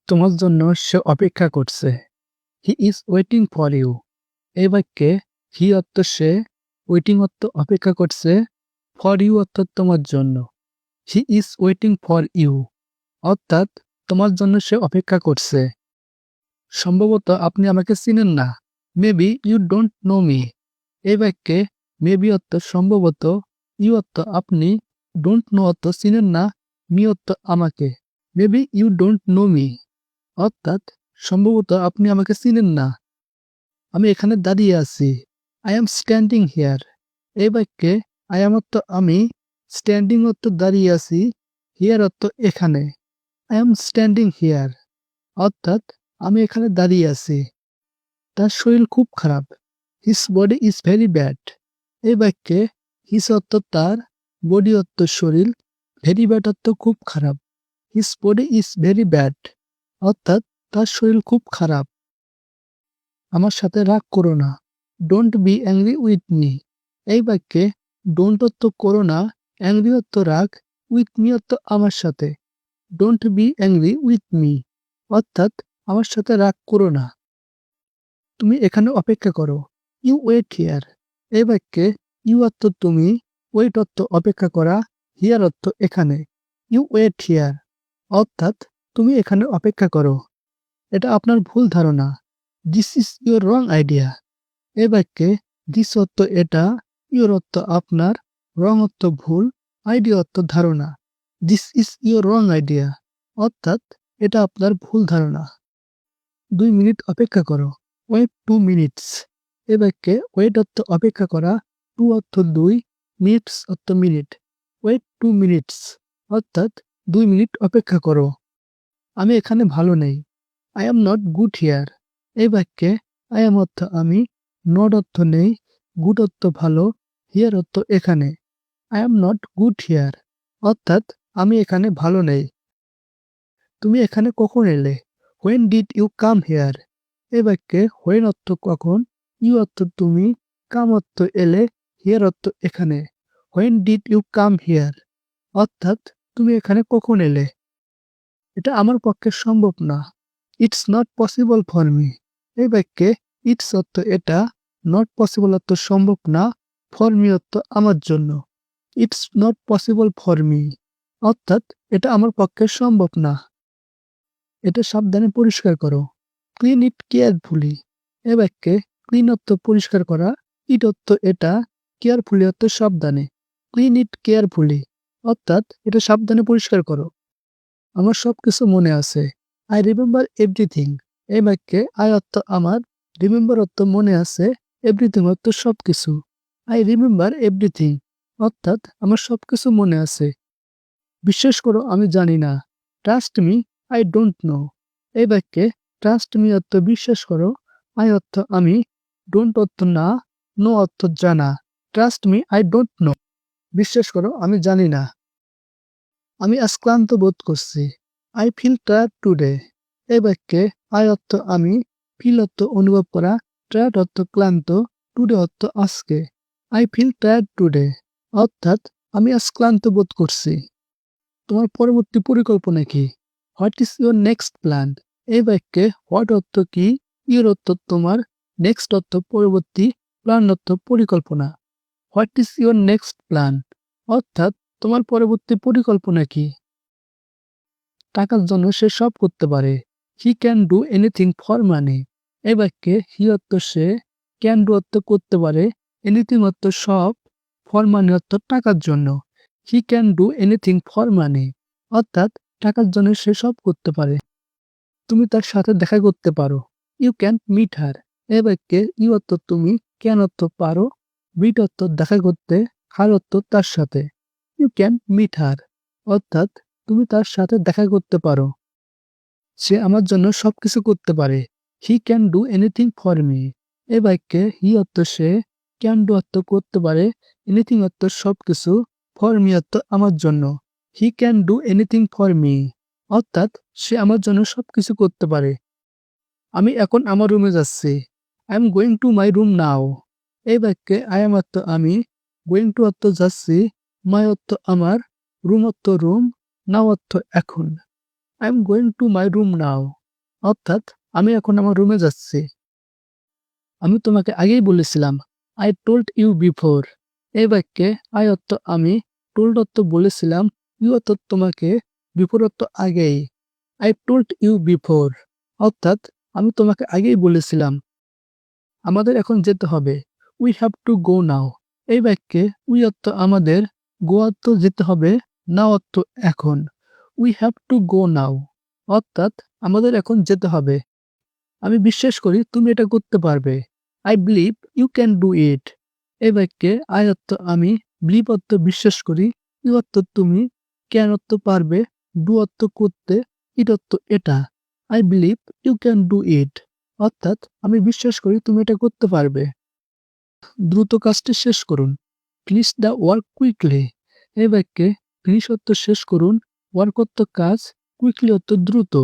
তোমার জন্য সে অপেক্ষা করছে। He is waiting for you. এই বাক্যে হি অর্থ সে, ওয়েটিং অর্থ অপেক্ষা করছে, ফর ইউ অর্থ তোমার জন্য। He is waiting for you অর্থাৎ তোমার জন্য সে অপেক্ষা করছে। সম্ভবত আপনি আমাকে চিনেন না। Maybe you don't know me. এই বাক্যে মেবি অর্থ সম্ভবত, ইউ অর্থ আপনি, ডোন্ট নো অর্থ চিনেন না, মি অর্থ আমাকে। Maybe you don't know me অর্থাৎ সম্ভবত আপনি আমাকে চিনেন না। আমি এখানে দাঁড়িয়ে আছি। I am standing here. এই বাক্যে আই এম অর্থ আমি, স্ট্যান্ডিং অর্থ দাঁড়িয়ে আছি, হিয়ার অর্থ এখানে। আই এম স্ট্যান্ডিং হিয়ার অর্থাৎ আমি এখানে দাঁড়িয়ে আছি। তার শরীর খুব খারাপ। His body is very bad. এই বাক্যে হিজ অর্থ তার, বডি অর্থ শরীর, ভেরি ব্যাড অর্থ খুব খারাপ। His body is very bad অর্থাৎ তার শরীর খুব খারাপ। আমার সাথে রাগ করো না। Don't be angry with me. এই বাক্যে ডোন্ট অর্থ করো না, অ্যাংরি অর্থ রাগ, উইথ মি অর্থ আমার সাথে। Don't be angry with me অর্থাৎ আমার সাথে রাগ করো না। তুমি এখানে অপেক্ষা করো। You wait here. এই বাক্যে ইউ অর্থ তুমি, ওয়েট অর্থ অপেক্ষা করা, হিয়ার অর্থ এখানে। ইউ ওয়েট হিয়ার অর্থাৎ তুমি এখানে অপেক্ষা করো। এটা আপনার ভুল ধারণা। This is your wrong idea. এই বাক্যে দিস অর্থ এটা, ইউর অর্থ আপনার, রং অর্থ ভুল, আইডিয়া অর্থ ধারণা। This is your wrong idea অর্থাৎ এটা আপনার ভুল ধারণা। 2 মিনিট অপেক্ষা করো। Wait 2 minutes. এ বাক্যে ওয়েট অর্থ অপেক্ষা করা, 2 অর্থ 2, মিনিটস অর্থ মিনিট। ওয়েট 2 মিনিটস অর্থাৎ 2 মিনিট অপেক্ষা করো। আমি এখানে ভালো নেই। I am not good here. এই বাক্যে আই এম অর্থ আমি, নট অর্থ নেই, গুড অর্থ ভালো, হিয়ার অর্থ এখানে। I am not good here অর্থাৎ আমি এখানে ভালো নেই। তুমি এখানে কখন এলে? When did you come here. এই বাক্যে হোয়েন অর্থ কখন, ইউ অর্থ তুমি, কাম অর্থ এলে, হিয়ার অর্থ এখানে। When did you come here অর্থাৎ তুমি এখানে কখন এলে? এটা আমার পক্ষে সম্ভব না। It's not possible for me. এই বাক্যে ইটস অর্থ এটা, নট পসিবল অর্থ সম্ভব না, ফর মি অর্থ আমার জন্য। It's not possible for me অর্থাৎ এটা আমার পক্ষে সম্ভব না। এটা সাবধানে পরিষ্কার করো। Clean it carefully. এ বাক্যে ক্লিন অর্থ পরিষ্কার করা, ইট অর্থ এটা, কেয়ারফুলি অর্থ সাবধানে। ক্লিন ইট কেয়ারফুলি অর্থাৎ এটা সাবধানে পরিষ্কার করো। আমার সবকিছু মনে আছে। I remember everything. এই বাক্যে আই অর্থ আমার, রিমেম্বার অর্থ মনে আছে, এভরিথিং অর্থ সবকিছু। আই রিমেম্বার এভরিথিং অর্থাৎ আমার সবকিছু মনে আছে। বিশ্বাস করো আমি জানি না। Trust me, I don't know. এই বাক্যে ট্রাস্ট মি অর্থ বিশ্বাস করো, আই অর্থ আমি, ডোন্ট অর্থ না, নো অর্থ জানা। Trust me, I don't know. বিশ্বাস করো আমি জানি না। আমি আজ ক্লান্ত বোধ করছি। I feel tired today. এই বাক্যে আই অর্থ আমি, ফিল অর্থ অনুভব করা, টায়ার্ড অর্থ ক্লান্ত, টুডে অর্থ আজকে। আই ফিল টায়ার্ড টুডে অর্থাৎ আমি আজ ক্লান্ত বোধ করছি। তোমার পরবর্তী পরিকল্পনা কি? What is your next plan. এই বাক্যে হোয়াট অর্থ কি, ইউর অর্থ তোমার, নেক্সট অর্থ পরবর্তী, প্ল্যান অর্থ পরিকল্পনা। What is your next plan অর্থাৎ তোমার পরবর্তী পরিকল্পনা কি? টাকার জন্য সে সব করতে পারে। He can do anything for money. এই বাক্যে হি অর্থ সে, ক্যান ডু অর্থ করতে পারে, এনিথিং অর্থ সব, ফর মানি অর্থ টাকার জন্য। He can do anything for money অর্থাৎ টাকার জন্য সে সব করতে পারে। তুমি তার সাথে দেখা করতে পারো। You can meet her. এই বাক্যে ইউ অর্থ তুমি, ক্যান অর্থ পারো, মিট অর্থ দেখা করতে, হার অর্থ তার সাথে। ইউ ক্যান মিট হার অর্থাৎ তুমি তার সাথে দেখা করতে পারো। সে আমার জন্য সবকিছু করতে পারে। He can do anything for me. এই বাক্যে হি অর্থ সে, ক্যান ডু অর্থ করতে পারে, এনিথিং অর্থ সবকিছু, ফর মি অর্থ আমার জন্য। He can do anything for me অর্থাৎ সে আমার জন্য সবকিছু করতে পারে। আমি এখন আমার রুমে যাচ্ছি। I am going to my room now. এই বাক্যে আই এম অর্থ আমি, গোয়িং টু অর্থ যাচ্ছি, মাই অর্থ আমার, রুম অর্থ রুম, নাও অর্থ এখন। I am going to my room now অর্থাৎ আমি এখন আমার রুমে যাচ্ছি। আমি তোমাকে আগেই বলেছিলাম। I told you before। এই বাক্যে I অর্থ আমি, told অর্থ বলেছিলাম, you অর্থ তোমাকে, before অর্থ আগেই। I told you before অর্থাৎ আমি তোমাকে আগেই বলেছিলাম। আমাদের এখন যেতে হবে। We have to go now। এই বাক্যে we অর্থ আমাদের, go অর্থ যেতে হবে, now অর্থ এখন। We have to go now অর্থাৎ আমাদের এখন যেতে হবে। আমি বিশ্বাস করি তুমি এটা করতে পারবে। I believe you can do it। এই বাক্যে I অর্থ আমি, believe অর্থ বিশ্বাস করি, you অর্থ তুমি, can অর্থ পারবে, do অর্থ করতে, it অর্থ এটা। I believe you can do it অর্থাৎ আমি বিশ্বাস করি তুমি এটা করতে পারবে। দ্রুত কাজটি শেষ করুন। Finish the work quickly। এই বাক্যে finish অর্থ শেষ করুন, work অর্থ কাজ, quickly অর্থ দ্রুত।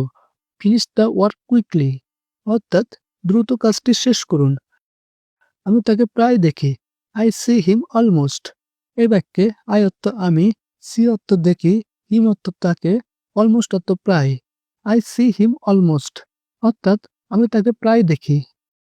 Finish the work quickly অর্থাৎ দ্রুত কাজটি শেষ করুন। আমি তাকে প্রায় দেখি। I see him almost। এই বাক্যে I অর্থ আমি, see অর্থ দেখি, him অর্থ তাকে, almost অর্থ প্রায়। I see him almost অর্থাৎ আমি তাকে প্রায় দেখি।